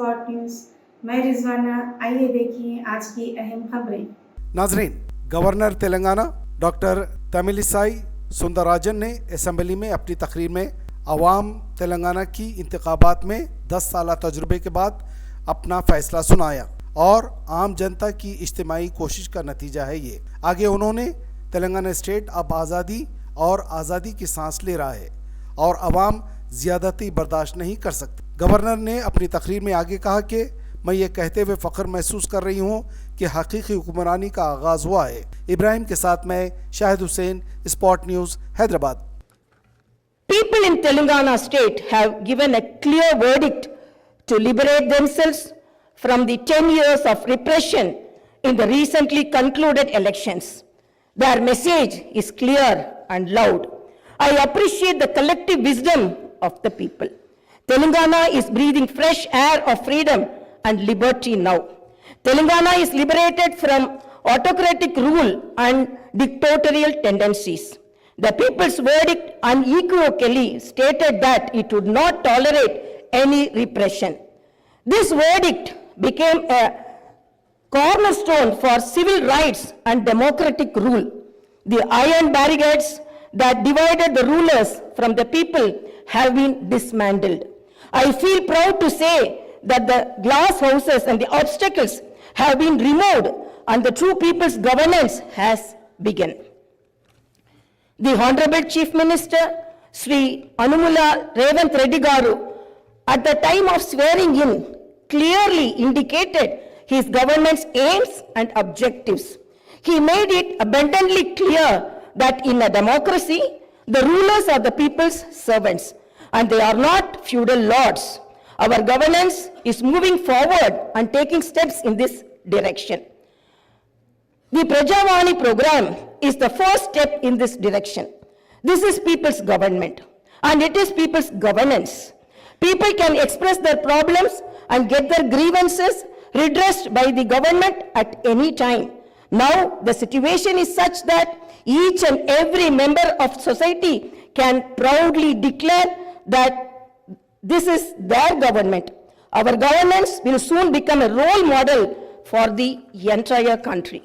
Spot news. मैं रिजवाना। आइए देखिए आज की अहम खबरें। नाजरीन, गवर्नर तेलंगाना डॉक्टर तमिलिसाई सुंदरराजन ने असम्बली में अपनी तकरीर में अवाम तेलंगाना की इंतखाबात में 10 साल तजुर्बे के बाद अपना फैसला सुनाया और आम जनता की इज्तिमाई कोशिश का नतीजा है ये। आगे उन्होंने तेलंगाना स्टेट अब आज़ादी की सांस ले रहा है और अवाम ज़्यादती बर्दाश्त नहीं कर सकती। गवर्नर ने अपनी तकरीर में आगे कहा कि मैं ये कहते हुए फ़ख्र महसूस कर रही हूँ कि हकीकी हुक्मरानी का आगाज़ हुआ है। इब्राहिम के साथ मैं Shahid Hussain, spot news, Hyderabad. People in Telangana state have given a clear verdict to liberate themselves from the 10 years of repression in the recently concluded elections. Their message is clear and loud. I appreciate the collective wisdom of the people. Telangana is breathing fresh air of freedom and liberty now. Telangana is liberated from autocratic rule and dictatorial tendencies. The people's verdict unequivocally stated that it would not tolerate any repression. This verdict became a cornerstone for civil rights and democratic rule. The iron barricades that divided the rulers from the people have been dismantled. I feel proud to say that the glass houses and the obstacles have been removed and the true people's governance has begun. The Honorable Chief Minister, Sri Anumula Revanth Reddy Garu, at the time of swearing in, clearly indicated his government's aims and objectives. He made it abundantly clear that in a democracy, the rulers are the people's servants and they are not feudal lords. Our governance is moving forward and taking steps in this direction. The Prajavani program is the first step in this direction. This is people's government and it is people's governance. People can express their problems and get their grievances redressed by the government at any time. Now the situation is such that each and every member of society can proudly declare that this is their government. Our governance will soon become a role model for the entire country.